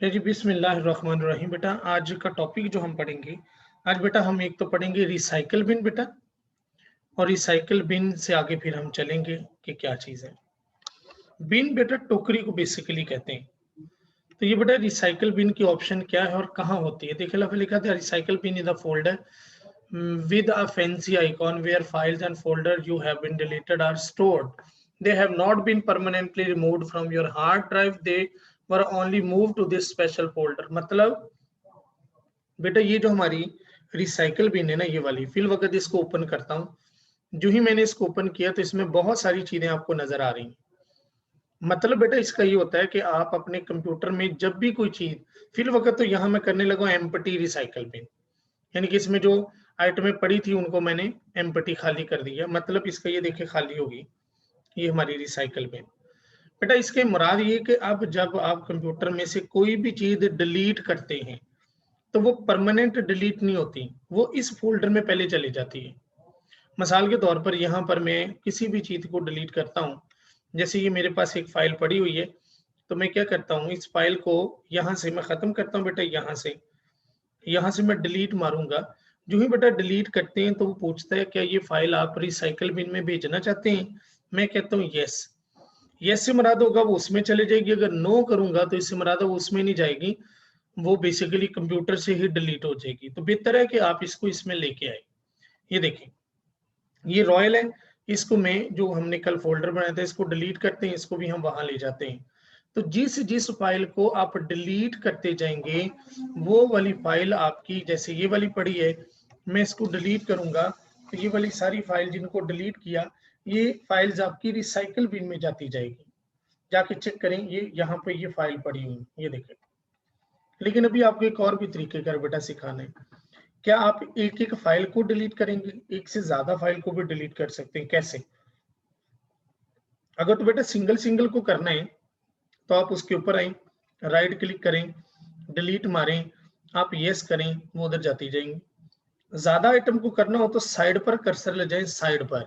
जी बिस्मिल्लाहिर्रहमानिर्रहीम। बेटा आज का टॉपिक जो हम पढ़ेंगे, आज बेटा हम एक तो पढ़ेंगे रिसाइकिल बिन बेटा, और रिसाइकिल बिन से आगे फिर हम चलेंगे कि क्या चीज़ है। बिन बेटा टोकरी को बेसिकली कहते हैं। तो ये बेटा रिसाइकिल बिन की ऑप्शन क्या है और कहाँ होती है? देखिए यहाँ पे लिखा था recycle bin is a folder with a fancy icon where files and folders you have been deleted are stored. They have not been permanently removed from your hard drive. They were only moved to this special folder. मतलब बेटा ये जो हमारी recycle बिन है ना, ये वाली fill वक्त इसको ओपन करता हूँ, जो ही मैंने इसको ओपन किया तो इसमें बहुत सारी चीजें आपको नजर आ रही हैं। मतलब बेटा इसका ये होता है कि आप अपने कंप्यूटर में जब भी कोई चीज फिल वक्त, तो यहाँ मैं करने लगा एम्प्टी रिसाइकिल बिन, यानी कि इसमें जो आइटमें पड़ी थी उनको मैंने एम्प्टी खाली कर दिया। मतलब इसका ये देखिए खाली होगी, ये हमारी रिसाइकिल बिन। बेटा इसके मुराद ये कि अब जब आप कंप्यूटर में से कोई भी चीज डिलीट करते हैं तो वो परमानेंट डिलीट नहीं होती, वो इस फोल्डर में पहले चली जाती है। मिसाल के तौर पर यहाँ पर मैं किसी भी चीज को डिलीट करता हूँ, जैसे ये मेरे पास एक फाइल पड़ी हुई है, तो मैं क्या करता हूँ, इस फाइल को यहाँ से मैं खत्म करता हूँ बेटा, यहाँ से मैं डिलीट मारूंगा। जो ही बेटा डिलीट करते हैं तो वो पूछता है क्या ये फाइल आप रिसाइकिल बिन में भेजना चाहते हैं? मैं कहता हूँ यस। यस से मुराद होगा वो उसमें चले जाएगी, अगर नो करूंगा तो इससे मुराद वो उसमें नहीं जाएगी, वो बेसिकली कंप्यूटर से ही डिलीट हो जाएगी। तो बेहतर है कि आप इसको इसमें लेके आए। ये देखें, ये रॉयल है, इसको मैं जो हमने कल फोल्डर बनाया था इसको डिलीट करते हैं, इसको भी हम वहां ले जाते हैं। तो जिस जिस फाइल को आप डिलीट करते जाएंगे वो वाली फाइल आपकी, जैसे ये वाली पड़ी है, मैं इसको डिलीट करूंगा तो ये वाली सारी फाइल जिनको डिलीट किया, ये फाइल्स आपकी रिसाइकिल बिन में जाती जाएगी। जाके चेक करें, ये यहाँ पे ये फाइल पड़ी हुई, ये देखें। लेकिन अभी आपको एक और भी तरीके का बेटा सिखाना है। क्या आप एक एक फाइल को डिलीट करेंगे? एक से ज्यादा फाइल को भी डिलीट कर सकते हैं। कैसे? अगर तो बेटा सिंगल सिंगल को करना है तो आप उसके ऊपर आए, राइट क्लिक करें, डिलीट मारें, आप यस करें, वो उधर जाती जाएंगी। ज्यादा आइटम को करना हो तो साइड पर कर्सर ले जाएं, साइड पर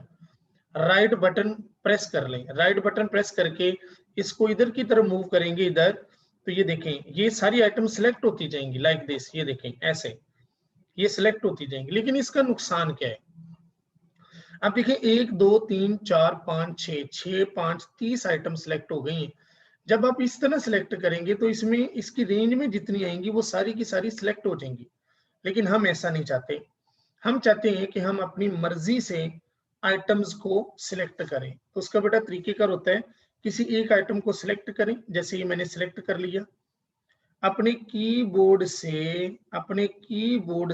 राइट बटन प्रेस कर लें, राइट बटन प्रेस करके इसको इधर की तरफ मूव करेंगे, इधर, तो ये देखें ये सारी आइटम सिलेक्ट होती जाएंगी लाइक दिस। ये देखें ऐसे ये सिलेक्ट होती जाएंगी। लेकिन इसका नुकसान क्या है? अब देखिए 1 2 3 4 5 6 5 30 आइटम सिलेक्ट हो गई हैं। जब आप इस तरह सिलेक्ट करेंगे तो इसमें इसकी रेंज में जितनी आएंगी वो सारी की सारी सिलेक्ट हो जाएंगी। लेकिन हम ऐसा नहीं चाहते। हम चाहते हैं कि हम अपनी मर्जी से आइटम्स को सिलेक्ट करें। तो उसका बेटा तरीकेकार होता है, किसी एक आइटम को सिलेक्ट करें, जैसे ये मैंने सिलेक्ट कर लिया, अपने कीबोर्ड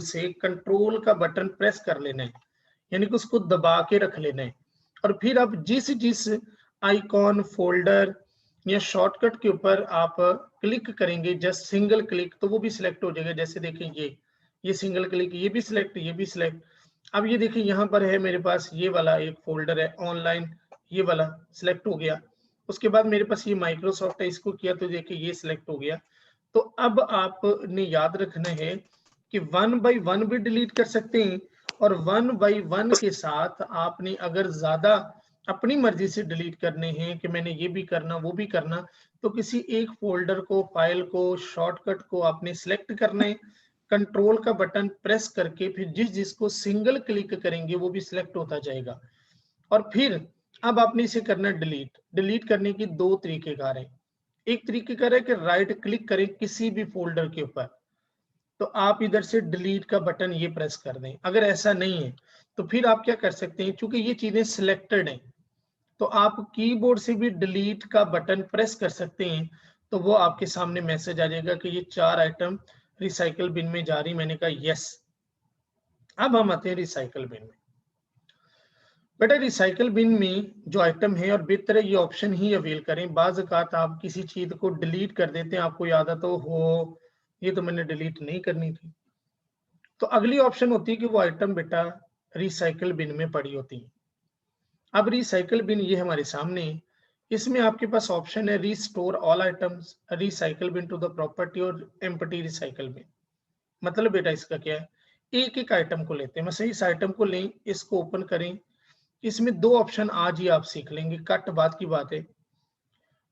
से कंट्रोल का बटन प्रेस कर लेना है, यानी कि उसको दबा के रख लेना है। और फिर आप जिस जिस आइकॉन, फोल्डर या शॉर्टकट के ऊपर आप क्लिक करेंगे, जस्ट सिंगल क्लिक, तो वो भी सिलेक्ट हो जाएगा। जैसे देखें ये सिंगल क्लिक, ये भी सिलेक्ट, ये भी सिलेक्ट। अब ये देखिए यहाँ पर है मेरे पास ये वाला एक फोल्डर है ऑनलाइन, ये वाला सिलेक्ट हो गया। उसके बाद मेरे पास ये माइक्रोसॉफ्ट है, इसको किया तो देखिए ये सिलेक्ट हो गया। तो अब आपने याद रखना है कि 1 बाय 1 भी डिलीट कर सकते हैं, और 1 बाय 1 के साथ आपने अगर ज्यादा अपनी मर्जी से डिलीट करने हैं कि मैंने ये भी करना वो भी करना, तो किसी एक फोल्डर को, फाइल को, शॉर्टकट को आपने सिलेक्ट करना है, कंट्रोल का बटन प्रेस करके फिर जिस जिसको सिंगल क्लिक करेंगे वो भी सिलेक्ट होता जाएगा। और फिर अब आपने इसे करना डिलीट। डिलीट करने की दो तरीकेकार है। एक तरीकेकार है कि राइट क्लिक करें किसी भी फोल्डर के ऊपर, तो आप इधर से डिलीट का बटन ये प्रेस कर दें। अगर ऐसा नहीं है तो फिर आप क्या कर सकते हैं, क्योंकि ये चीजें सिलेक्टेड हैं, तो आप कीबोर्ड से भी डिलीट का बटन प्रेस कर सकते हैं। तो वो आपके सामने मैसेज आ जाएगा कि ये 4 आइटम रिसाइकल बिन में जा रही। मैंने कहा यस। अब हम आते हैं रिसाइकल बिन में। बेटा रिसाइकल बिन में जो आइटम है, और बेहतर है ये ऑप्शन ही अवेल करें। बाज औकात आप किसी चीज को डिलीट कर देते हैं, आपको याद आता हो ये तो मैंने डिलीट नहीं करनी थी, तो अगली ऑप्शन होती है कि वो आइटम बेटा रिसाइकल बिन में पड़ी होती है। अब रिसाइकल बिन ये हमारे सामने है, इसमें आपके पास ऑप्शन है restore all items, recycle bin to the property और एम्प्टी रिसाइकल बिन। मतलब बेटा इसका क्या है, एक एक आइटम को लेते हैं, मतलब इस आइटम को लें, इसको ओपन करें। इसमें दो ऑप्शन आज ही आप सीख लेंगे, कट बात की बात है।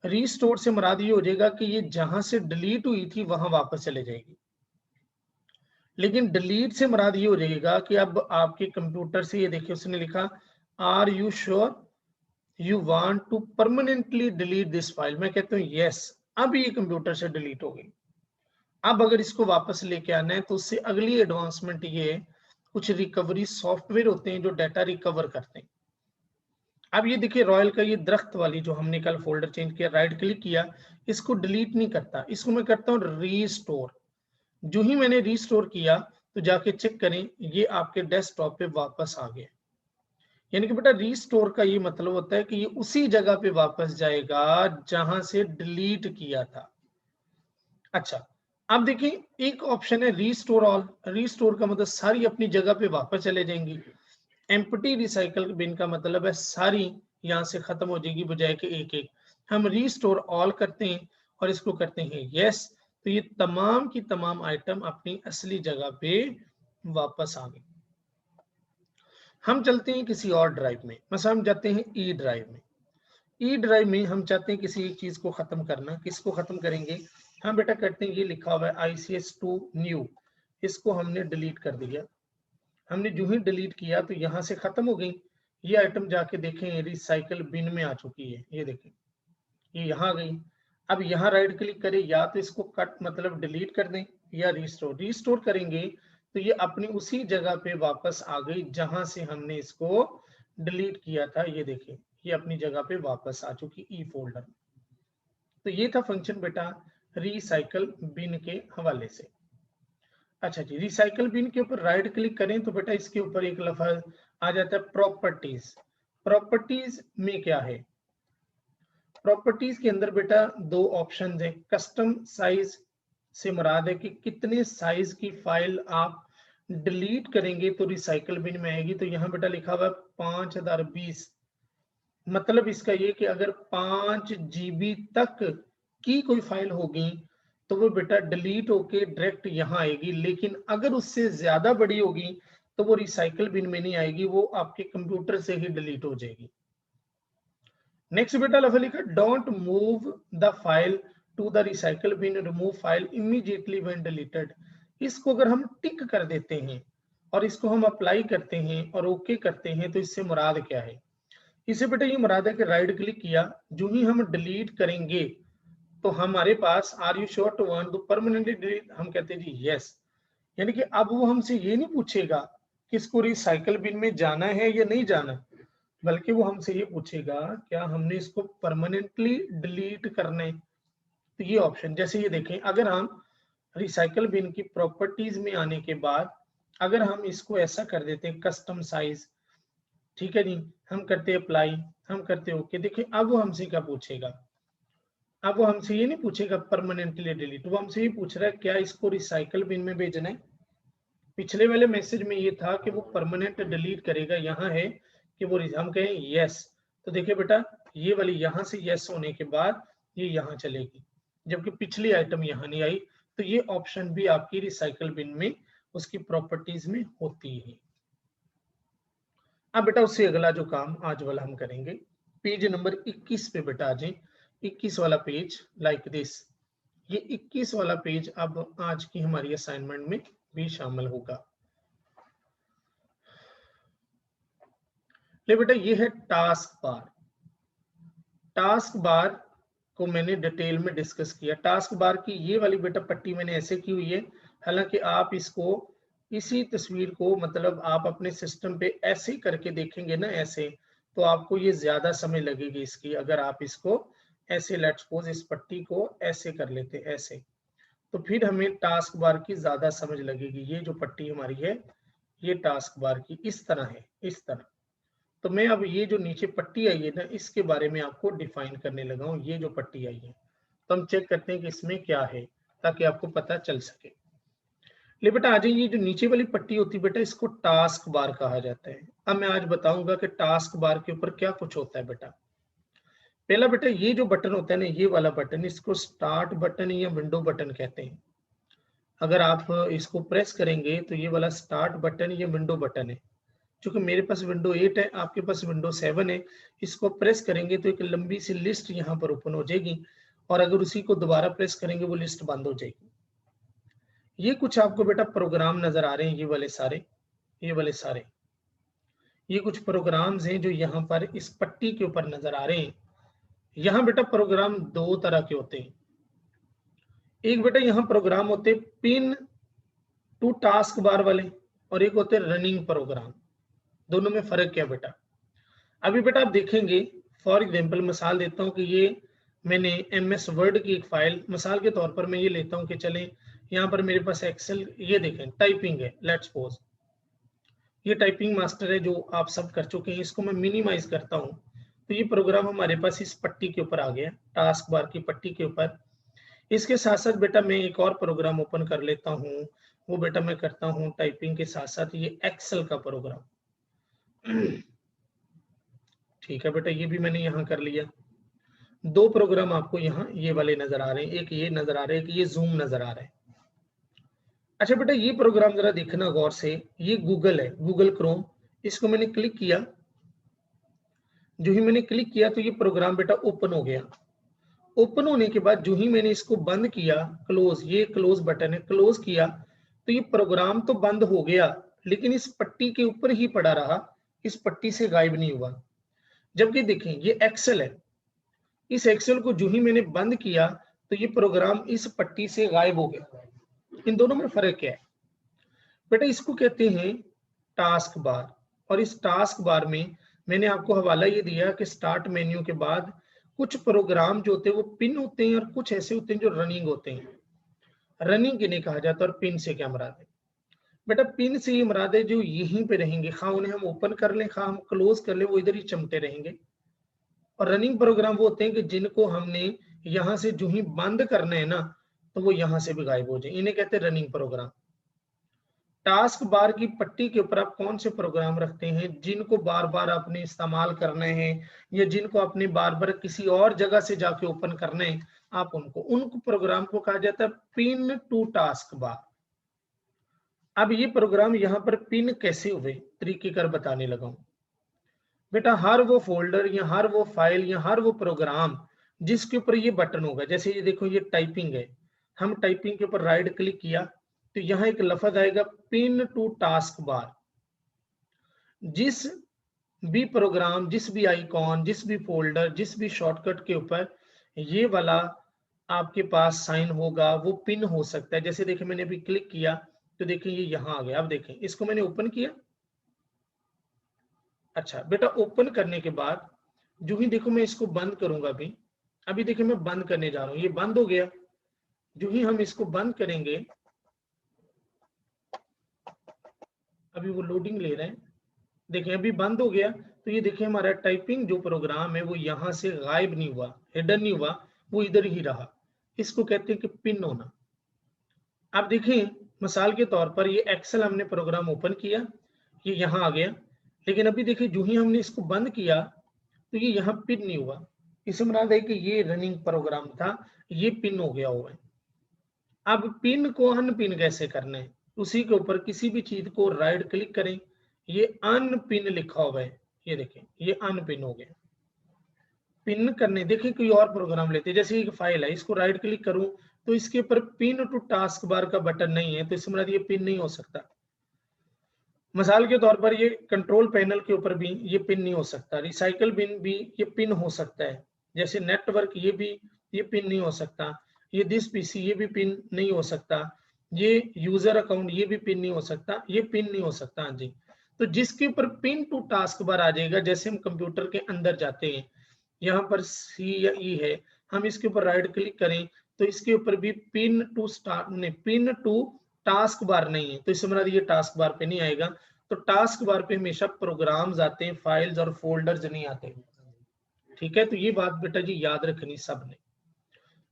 रीस्टोर से मुराद ये हो जाएगा कि ये जहां से डिलीट हुई थी वहां वापस चले जाएगी। लेकिन डिलीट से मुराद ये हो जाएगा कि अब आपके कंप्यूटर से, ये देखिए उसने लिखा are you sure you want to permanently delete this file. मैं कहता हूँ यस, अब ये कंप्यूटर से डिलीट हो गई। अब अगर इसको वापस लेके आना है तो उससे अगली एडवांसमेंट ये है, कुछ रिकवरी सॉफ्टवेयर होते हैं जो डाटा रिकवर करते हैं। अब ये देखिए रॉयल का ये दरख्त वाली जो हमने कल फोल्डर चेंज किया, राइट क्लिक किया, इसको डिलीट नहीं करता, इसको मैं करता हूँ रीस्टोर। जो ही मैंने रीस्टोर किया तो जाके चेक करें, ये आपके डेस्कटॉप पे वापस आ गया। यानी कि बेटा रीस्टोर का ये मतलब होता है कि ये उसी जगह पे वापस जाएगा जहां से डिलीट किया था। अच्छा, अब देखिए एक ऑप्शन है रीस्टोर ऑल। रीस्टोर का मतलब सारी अपनी जगह पे वापस चले जाएंगी। एम्प्टी रिसाइकल बिन का मतलब है सारी यहाँ से खत्म हो जाएगी बजाय के एक एक। हम रीस्टोर ऑल करते हैं और इसको करते हैं यस, तो ये तमाम की तमाम आइटम अपनी असली जगह पे वापस आ गई। हम चलते हैं किसी और ड्राइव में, मतलब हम जाते हैं ई ड्राइव में। ई ड्राइव में हम चाहते हैं किसी एक चीज को खत्म करना। किसको खत्म करेंगे? हम बेटा करते हैं, ये लिखा हुआ है ICS2 न्यू, इसको हमने डिलीट कर दिया। हमने जो ही डिलीट किया तो यहाँ से खत्म हो गई। ये आइटम जाके देखें रिसाइकल बिन में आ चुकी है, ये देखें ये यहाँ आ गई। अब यहाँ राइट क्लिक करें, या तो इसको कट मतलब डिलीट कर दें या रिस्टोर। रिस्टोर करेंगे तो ये अपनी उसी जगह पे वापस आ गई जहां से हमने इसको डिलीट किया था। ये देखिए ये अपनी जगह पे वापस आ चुकी ई फोल्डर में। तो ये था फंक्शन बेटा रिसाइकल बिन के हवाले से। अच्छा जी, रिसाइकल बिन के ऊपर राइट क्लिक करें तो बेटा इसके ऊपर एक लफ्ज आ जाता है प्रॉपर्टीज। प्रॉपर्टीज में क्या है? प्रॉपर्टीज के अंदर बेटा दो ऑप्शन है। कस्टम साइज से मुराद है कि कितने साइज की फाइल आप डिलीट करेंगे तो रिसाइकल बिन में आएगी। तो यहाँ बेटा लिखा हुआ है 5020। मतलब इसका ये कि अगर 5 GB तक की कोई फाइल होगी तो वो बेटा डिलीट होके डायरेक्ट यहाँ आएगी। लेकिन अगर उससे ज्यादा बड़ी होगी तो वो रिसाइकल बिन में नहीं आएगी, वो आपके कंप्यूटर से ही डिलीट हो जाएगी। नेक्स्ट बेटा लफ्ज लिखा don't move the file to the recycle bin, remove file immediately when deleted. इसको अगर हम टिक कर देते हैं और इसको हम अप्लाई करते हैं और ओके करते हैं तो इससे मुराद क्या है? इससे बेटा ये मुराद है कि राइट क्लिक किया, जो ही हम डिलीट करेंगे तो हमारे पास are you sure to want to permanently delete, हम कहते हैं जी यस। यानी कि अब वो हमसे ये नहीं पूछेगा कि इसको रिसाइकल बिन में जाना है या नहीं जाना, बल्कि वो हमसे ये पूछेगा क्या हमने इसको परमानेंटली डिलीट करना है। तो ये ऑप्शन, जैसे ये देखें, अगर हम रिसाइकल बिन की प्रॉपर्टीज में आने के बाद अगर हम इसको ऐसा कर देते हैं कस्टम साइज, ठीक है जी, हम करते अप्लाई, हम करते ओके, देखिए अब वो हमसे क्या पूछेगा। अब वो हमसे ये नहीं पूछेगा परमानेंटली डिलीट, वो हमसे ये पूछ रहा है क्या इसको रिसाइकल बिन में भेजना है। पिछले वाले मैसेज में ये था कि वो परमानेंट डिलीट करेगा, यहाँ है कि वो हम कहें यस। तो देखिए बेटा ये वाली यहाँ से यस होने के बाद ये यहाँ चलेगी, जबकि पिछली आइटम यहाँ नहीं आई। तो ये ऑप्शन भी आपकी रिसाइकल बिन में उसकी प्रॉपर्टीज में होती है। अब बेटा उससे अगला जो काम आज वाला हम करेंगे, पेज नंबर 21 पे बेटा आ जाए। 21 वाला पेज लाइक दिस, ये 21 वाला पेज अब आज की हमारी असाइनमेंट में भी शामिल होगा। ले बेटा ये है टास्क बार। टास्क बार को मैंने डिटेल में डिस्कस किया। टास्क बार की ये वाली बेटा पट्टी मैंने ऐसे की हुई है, हालांकि आप इसको इसी तस्वीर को मतलब आप अपने सिस्टम पे ऐसे करके देखेंगे ना, ऐसे, तो आपको ये ज्यादा समय लगेगी इसकी। अगर आप इसको ऐसे लेट्स सपोज इस पट्टी को ऐसे कर लेते ऐसे, तो फिर हमें टास्क बार की ज्यादा समझ लगेगी। ये जो पट्टी हमारी है ये टास्क बार की इस तरह है, इस तरह। तो मैं अब ये जो नीचे पट्टी आई है ना, इसके बारे में आपको डिफाइन करने लगा हूँ। ये जो पट्टी आई है तो हम चेक करते हैं कि इसमें क्या है ताकि आपको पता चल सके। ले बेटा आ जाइए, ये जो नीचे वाली पट्टी होती है बेटा इसको टास्क बार कहा जाता है। अब मैं आज बताऊंगा कि टास्क बार के ऊपर क्या कुछ होता है बेटा। पहला बेटा ये जो बटन होता है ना, ये वाला बटन, इसको स्टार्ट बटन या विंडो बटन कहते हैं। अगर आप इसको प्रेस करेंगे तो ये वाला स्टार्ट बटन या विंडो बटन है। चूंकि मेरे पास विंडो 8 है, आपके पास विंडो 7 है, इसको प्रेस करेंगे तो एक लंबी सी लिस्ट यहाँ पर ओपन हो जाएगी और अगर उसी को दोबारा प्रेस करेंगे वो लिस्ट बंद हो जाएगी। ये कुछ आपको बेटा प्रोग्राम नजर आ रहे हैं, ये वाले सारे ये कुछ प्रोग्राम्स हैं जो यहाँ पर इस पट्टी के ऊपर नजर आ रहे हैं। यहाँ बेटा प्रोग्राम दो तरह के होते हैं। एक बेटा यहाँ प्रोग्राम होते हैं पिन टू टास्क बार वाले और एक होते हैं रनिंग प्रोग्राम। दोनों में फर्क क्या बेटा? अभी बेटा आप देखेंगे, फॉर एग्जांपल मिसाल देता हूँ कि ये मैंने MS वर्ड की एक फाइल, मिसाल के तौर पर मैं ये लेता हूँ कि चलें यहाँ पर मेरे पास एक्सेल, ये देखें टाइपिंग है, लेट्स सपोज ये टाइपिंग मास्टर है जो आप सब कर चुके हैं। इसको मैं मिनिमाइज करता हूँ तो ये प्रोग्राम हमारे पास इस पट्टी के ऊपर आ गया, टास्क बार की पट्टी के ऊपर। इसके साथ साथ बेटा मैं एक और प्रोग्राम ओपन कर लेता हूँ, वो बेटा मैं करता हूँ टाइपिंग के साथ साथ ये एक्सेल का प्रोग्राम। ठीक है बेटा, ये भी मैंने यहाँ कर लिया। दो प्रोग्राम आपको यहाँ ये वाले नजर आ रहे हैं, एक ये नजर आ रहा है, एक ये जूम नजर आ रहा है। अच्छा बेटा ये प्रोग्राम जरा देखना गौर से, ये गूगल है, गूगल क्रोम। इसको मैंने क्लिक किया, जो ही मैंने क्लिक किया तो ये प्रोग्राम बेटा ओपन हो गया। ओपन होने के बाद जो ही मैंने इसको बंद किया, क्लोज, ये क्लोज बटन है, क्लोज किया तो ये प्रोग्राम तो बंद हो गया लेकिन इस पट्टी के ऊपर ही पड़ा रहा, इस पट्टी से गायब नहीं हुआ। जबकि देखें ये एक्सेल है, इस एक्सेल को जो ही मैंने बंद किया तो ये प्रोग्राम इस पट्टी से गायब हो गया। इन दोनों में फर्क क्या है बेटा? इसको कहते हैं टास्क बार, और इस टास्क बार में मैंने आपको हवाला ये दिया कि स्टार्ट मेन्यू के बाद कुछ प्रोग्राम जो होते हैं वो पिन होते हैं और कुछ ऐसे होते हैं जो रनिंग होते हैं। रनिंग किन्हें कहा जाता है और पिन से क्या मुराद है बेटा? पिन से ये मुराद है जो यहीं पे रहेंगे, खा उन्हें हम ओपन कर लें खा हम क्लोज कर लें, वो इधर ही चमकते रहेंगे। और रनिंग प्रोग्राम वो होते हैं कि जिनको हमने यहाँ से जो ही बंद करना है ना तो वो यहाँ से भी गायब हो जाए, इन्हें कहते हैं रनिंग प्रोग्राम। टास्क बार की पट्टी के ऊपर आप कौन से प्रोग्राम रखते हैं जिनको बार बार आपने इस्तेमाल करने हैं या जिनको अपने बार बार किसी और जगह से जाके ओपन करने हैं, आप उनको प्रोग्राम को कहा जाता है पिन टू टास्क बार। अब ये प्रोग्राम यहाँ पर पिन कैसे हुए तरीके कर बताने लगा हूं बेटा। हर वो फोल्डर या हर वो फाइल या हर वो प्रोग्राम जिसके ऊपर ये बटन होगा, जैसे ये देखो ये टाइपिंग है, हम टाइपिंग के ऊपर राइट क्लिक किया तो यहाँ एक लफ्ज आएगा पिन टू टास्क बार। जिस भी प्रोग्राम, जिस भी आइकॉन, जिस भी फोल्डर, जिस भी शॉर्टकट के ऊपर ये वाला आपके पास साइन होगा वो पिन हो सकता है। जैसे देखिए मैंने अभी क्लिक किया तो देखिए ये यहाँ आ गया। अब देखें इसको मैंने ओपन किया। अच्छा बेटा ओपन करने के बाद जो ही देखो मैं इसको बंद करूंगा, अभी देखिए मैं बंद करने जा रहा हूँ, ये बंद हो गया। जो ही हम इसको बंद करेंगे, अभी वो लोडिंग ले रहे हैं, देखिए अभी बंद हो गया तो ये देखिए हमारा टाइपिंग जो प्रोग्राम है वो यहाँ से गायब नहीं हुआ, हिडन नहीं हुआ, वो इधर ही रहा। इसको कहते हैं कि पिन होना। आप देखें मिसाल के तौर पर ये एक्सेल हमने प्रोग्राम ओपन किया, ये यहाँ आ गया, लेकिन अभी देखिए जो ही हमने इसको बंद किया तो ये यहाँ पिन नहीं हुआ। इससे मुराद है कि ये रनिंग प्रोग्राम था, ये पिन हो गया हुआ है। अब पिन को अनपिन कैसे करना है? उसी के ऊपर किसी भी चीज को राइट क्लिक करें, ये अनपिन लिखा हुआ है, ये देखें ये अनपिन हो गया। पिन करने देखिए कोई और प्रोग्राम लेते हैं, जैसे एक फाइल है, इसको राइट क्लिक करूं तो इसके ऊपर पिन टू टास्क बार का बटन नहीं है तो इससे मुराद ये पिन नहीं हो सकता। मिसाल के तौर पर ये कंट्रोल पैनल के ऊपर भी ये पिन नहीं हो सकता। रिसाइकल बिन भी ये पिन हो सकता है, जैसे नेटवर्क ये भी ये पिन नहीं हो सकता। ये दिस पीसी ये भी पिन नहीं हो सकता। ये यूजर अकाउंट ये भी पिन नहीं हो सकता, ये पिन नहीं हो सकता। हाँ जी, तो जिसके ऊपर पिन टू टास्क बार आ जाएगा, जैसे हम कंप्यूटर के अंदर जाते हैं, यहाँ पर सी या ई है, हम इसके ऊपर राइट क्लिक करें तो इसके ऊपर भी पिन टू स्टार्ट नहीं, पिन टू टास्क बार नहीं है तो इससे हमारा ये टास्क बार पे नहीं आएगा। तो टास्क बार पे हमेशा प्रोग्राम्स आते हैं, फाइल्स और फोल्डर्स नहीं आते। ठीक है, तो ये बात बेटा जी याद रखनी सबने।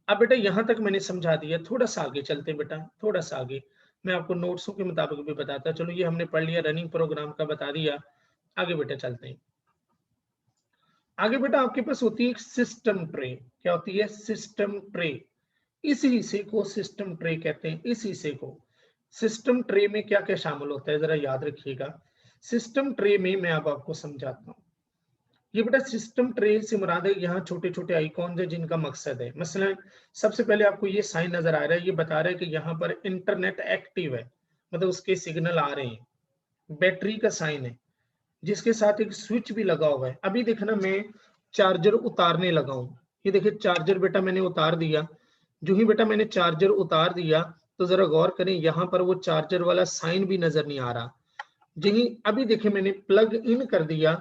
अब बेटा यहाँ तक मैंने समझा दिया, थोड़ा सा आगे चलते बेटा, थोड़ा सा आगे मैं आपको नोट्सों के मुताबिक भी बताता। चलो ये हमने पढ़ लिया, रनिंग प्रोग्राम का बता दिया, आगे बेटा चलते हैं। आगे बेटा आपके पास होती है एक सिस्टम ट्रे। क्या होती है? System tray. इस हिस्से को सिस्टम ट्रे कहते हैं। इस हिस्से को सिस्टम ट्रे में क्या क्या शामिल होता है जरा याद रखिएगा। सिस्टम ट्रे में मैं अब आपको समझाता हूँ। ये बेटा सिस्टम ट्रे से मुराद है यहाँ छोटे छोटे आइकॉन है जिनका मकसद है। मसलन सबसे पहले आपको ये साइन नजर आ रहा है, ये बता रहा है कि यहाँ पर इंटरनेट एक्टिव है, मतलब उसके सिग्नल आ रहे हैं। बैटरी का साइन है जिसके साथ एक स्विच भी लगा हुआ है। अभी देखना मैं चार्जर उतारने लगा हूँ, ये देखिए चार्जर बेटा मैंने उतार दिया। जो ही बेटा मैंने चार्जर उतार दिया तो जरा गौर करें, यहाँ पर वो चार्जर वाला साइन भी नजर नहीं आ रहा। यही अभी देखिए मैंने प्लग इन कर दिया,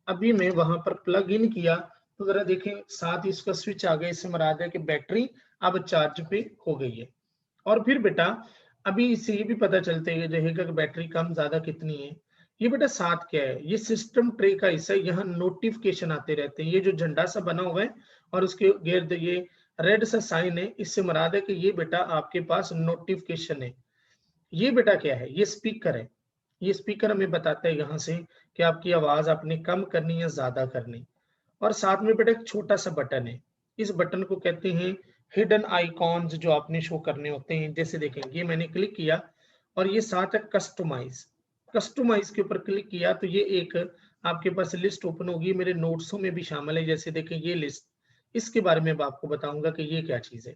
अभी मैं वहां पर प्लग इन किया तो जरा देखें साथ ही इसका स्विच आ गया। इससे मुराद है कि बैटरी अब चार्ज पे हो गई है। और फिर बेटा अभी इससे ये भी पता चलते रहेगा कि बैटरी कम ज्यादा कितनी है। ये बेटा साथ क्या है, ये सिस्टम ट्रे का हिस्सा है, यहाँ नोटिफिकेशन आते रहते हैं। ये जो झंडा सा बना हुआ है और उसके गिर्द ये रेड सा साइन है, इससे मुराद है कि ये बेटा आपके पास नोटिफिकेशन है। ये बेटा क्या है, ये स्पीकर है। ये स्पीकर हमें बताता है यहाँ से कि आपकी आवाज आपने कम करनी या ज्यादा करनी। और साथ में बेटा एक छोटा सा बटन है, इस बटन को कहते हैं हिडन आइकॉन्स, जो आपने शो करने होते हैं। जैसे देखें ये मैंने क्लिक किया और ये साथ है कस्टमाइज। कस्टमाइज के ऊपर क्लिक किया तो ये एक आपके पास लिस्ट ओपन होगी, मेरे नोट्सों में भी शामिल है। जैसे देखें ये लिस्ट, इसके बारे में आपको बताऊंगा कि ये क्या चीज है।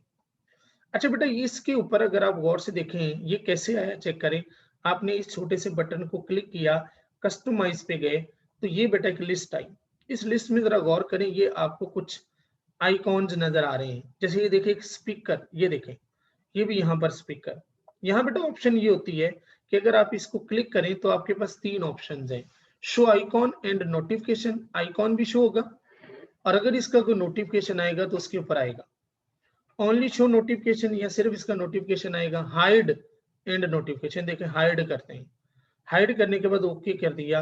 अच्छा बेटा इसके ऊपर अगर आप गौर से देखें ये कैसे आया, चेक करें। आपने इस छोटे से बटन को क्लिक किया, कस्टमाइज पे गए तो ये बेटा एक लिस्ट आई। इस लिस्ट में जरा गौर करें, ये आपको कुछ आइकॉन्स नजर आ रहे हैं। जैसे ये देखें एक स्पीकर, ये देखें ये भी यहाँ पर स्पीकर। यहाँ बेटा ऑप्शन ये होती है कि अगर आप इसको क्लिक करें तो आपके पास तीन ऑप्शन है, show icon and notification. Icon भी शो होगा और अगर इसका कोई नोटिफिकेशन आएगा तो उसके ऊपर आएगा ओनली शो नोटिफिकेशन, या सिर्फ इसका नोटिफिकेशन आएगा। हाइड एंड नोटिफिकेशन, देखें हाइड करते हैं। हाइड करने के बाद ओके कर दिया।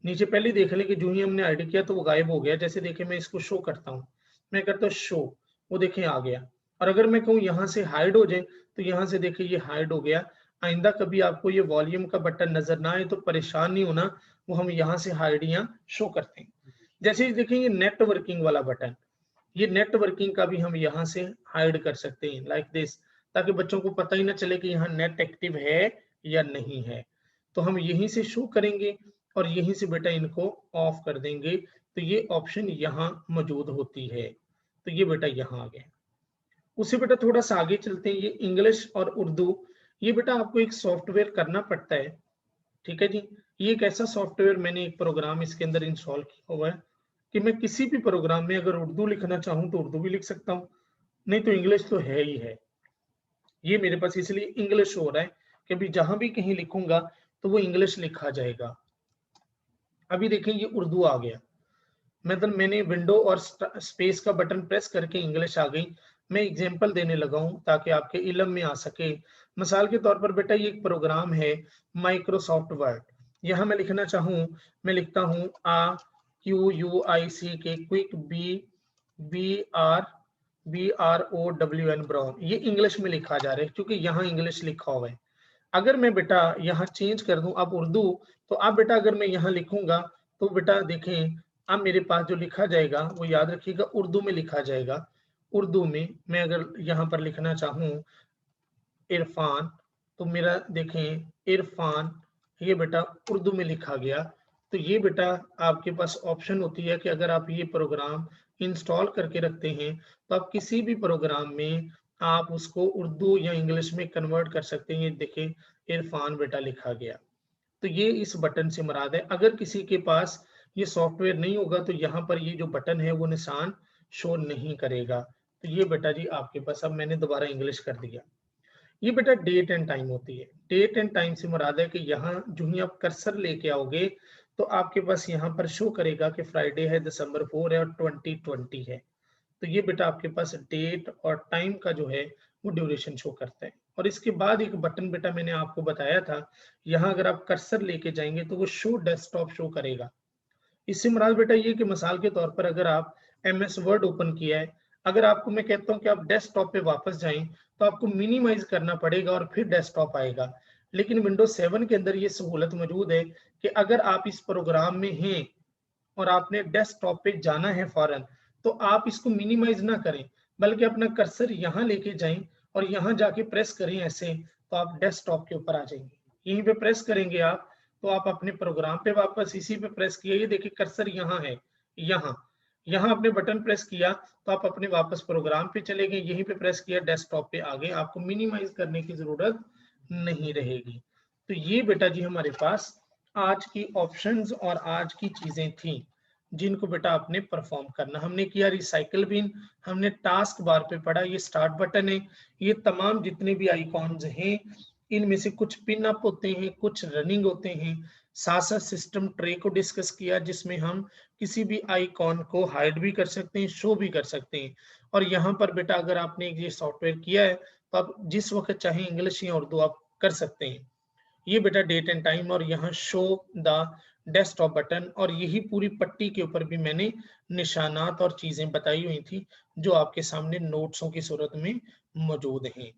नीचे पहले देख लें कि जो ही हमने हाइड किया तो वो गायब हो गया। जैसे देखें मैं इसको शो करता हूँ, मैं करता हूँ शो, वो देखें आ गया। और अगर मैं कहूँ यहाँ से हाइड हो जाए तो यहाँ से देखें ये हाइड हो गया। आइंदा कभी आपको ये वॉल्यूम का बटन नजर ना आए तो परेशान नहीं होना, वो हम यहाँ से हाइड या शो करते हैं। जैसे देखें ये नेटवर्किंग वाला बटन, ये नेटवर्किंग का भी हम यहाँ से हाइड कर सकते हैं लाइक दिस, ताकि बच्चों को पता ही ना चले कि यहाँ नेट एक्टिव है या नहीं है। तो हम यहीं से शो करेंगे और यहीं से बेटा इनको ऑफ कर देंगे तो ये ऑप्शन यहाँ मौजूद होती है। तो ये बेटा यहाँ आ गया। उससे बेटा थोड़ा सा आगे चलते हैं, ये इंग्लिश और उर्दू। ये बेटा आपको एक सॉफ्टवेयर करना पड़ता है, ठीक है जी। ये एक ऐसा सॉफ्टवेयर, मैंने एक प्रोग्राम इसके अंदर इंस्टॉल किया हुआ है कि मैं किसी भी प्रोग्राम में अगर उर्दू लिखना चाहूँ तो उर्दू भी लिख सकता हूँ, नहीं तो इंग्लिश तो है ही है। ये मेरे पास इसलिए इंग्लिश हो रहा है कि अभी जहां भी कहीं लिखूंगा तो वो इंग्लिश लिखा जाएगा। अभी देखें ये उर्दू आ गया, मतलब मैंने विंडो और स्पेस का बटन प्रेस करके इंग्लिश आ गई। मैं एग्जांपल देने लगा हूं ताकि आपके इल्म में आ सके। मिसाल के तौर पर बेटा ये एक प्रोग्राम है माइक्रोसॉफ्ट वर्ड। यहाँ मैं लिखना चाहूँ, मैं लिखता हूँ QUIC क्विक, BROWN ब्राउन। ये इंग्लिश में लिखा जा रहा है क्योंकि यहाँ इंग्लिश लिखा हुआ है। अगर मैं बेटा यहाँ चेंज कर दूं अब उर्दू, तो अब बेटा अगर मैं यहाँ लिखूंगा तो बेटा देखें अब मेरे पास जो लिखा जाएगा वो याद रखिएगा उर्दू में लिखा जाएगा। उर्दू में मैं अगर यहाँ पर लिखना चाहूँ इरफान, तो मेरा देखें इरफान, ये बेटा उर्दू में लिखा गया। तो ये बेटा आपके पास ऑप्शन होती है कि अगर आप ये प्रोग्राम इंस्टॉल करके रखते हैं तो आप किसी भी प्रोग्राम में आप उसको उर्दू या इंग्लिश में कन्वर्ट कर सकते हैं। ये देखें इरफान बेटा लिखा गया। तो ये इस बटन से मुराद है। अगर किसी के पास ये सॉफ्टवेयर नहीं होगा तो यहाँ पर ये जो बटन है वो निशान शो नहीं करेगा। तो ये बेटा जी आपके पास, अब मैंने दोबारा इंग्लिश कर दिया। ये बेटा डेट एंड टाइम होती है। डेट एंड टाइम से मुराद है कि यहाँ जो ही आप कर्सर लेके आओगे तो आपके पास यहाँ पर शो करेगा कि फ्राइडे है, दिसंबर 4 है और 2020 है। तो ये बेटा आपके पास डेट और टाइम का जो है वो ड्यूरेशन शो करता है। और इसके बाद एक बटन बेटा मैंने आपको बताया था, यहाँ अगर आप कर्सर लेके जाएंगे तो वो शो डेस्कटॉप शो करेगा। इससे मुराद बेटा ये कि मिसाल के तौर पर अगर आप MS वर्ड ओपन किया है, अगर आपको मैं कहता हूँ कि आप डेस्कटॉप पे वापस जाएं तो आपको मिनिमाइज करना पड़ेगा और फिर डेस्कटॉप आएगा। लेकिन विंडोज 7 के अंदर ये सहूलत मौजूद है कि अगर आप इस प्रोग्राम में हैं और आपने डेस्कटॉप पे जाना है फौरन, तो आप इसको मिनिमाइज ना करें बल्कि अपना कर्सर यहाँ लेके जाएं और यहाँ जाके प्रेस करें ऐसे, तो आप डेस्कटॉप के ऊपर आ जाएंगे। यहीं पे प्रेस करेंगे आप तो आप अपने प्रोग्राम पे वापस इसी पे प्रेस किया, ये देखिए कर्सर यहाँ है, यहाँ आपने बटन प्रेस किया तो आप अपने वापस प्रोग्राम पे चले गए, यहीं पे प्रेस किया, डेस्कटॉप पे आ गए, आपको मिनिमाइज करने की जरूरत नहीं रहेगी। तो ये बेटा जी हमारे पास आज की ऑप्शंस और आज की चीजें थी जिनको बेटा आपने परफॉर्म करना। हमने किया रिसाइकल बिन, हमने टास्क बार पे पढ़ा, ये स्टार्ट बटन है, ये तमाम जितने भी आइकॉन्स हैं इनमें से कुछ पिन अप होते हैं, कुछ रनिंग होते हैं। साथ साथ सिस्टम ट्रे को डिस्कस किया जिसमें हम किसी भी आइकॉन को हाइड भी कर सकते हैं, शो भी कर सकते हैं। और यहाँ पर बेटा अगर आपने ये सॉफ्टवेयर किया है तो आप जिस वक्त चाहे इंग्लिश या उर्दू आप कर सकते हैं। ये बेटा डेट एंड टाइम और यहाँ शो द डेस्कटॉप बटन, और यही पूरी पट्टी के ऊपर भी मैंने निशानात और चीजें बताई हुई थी जो आपके सामने नोट्सों की सूरत में मौजूद हैं।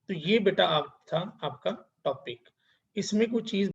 तो ये बेटा आप था आपका टॉपिक, इसमें कोई चीज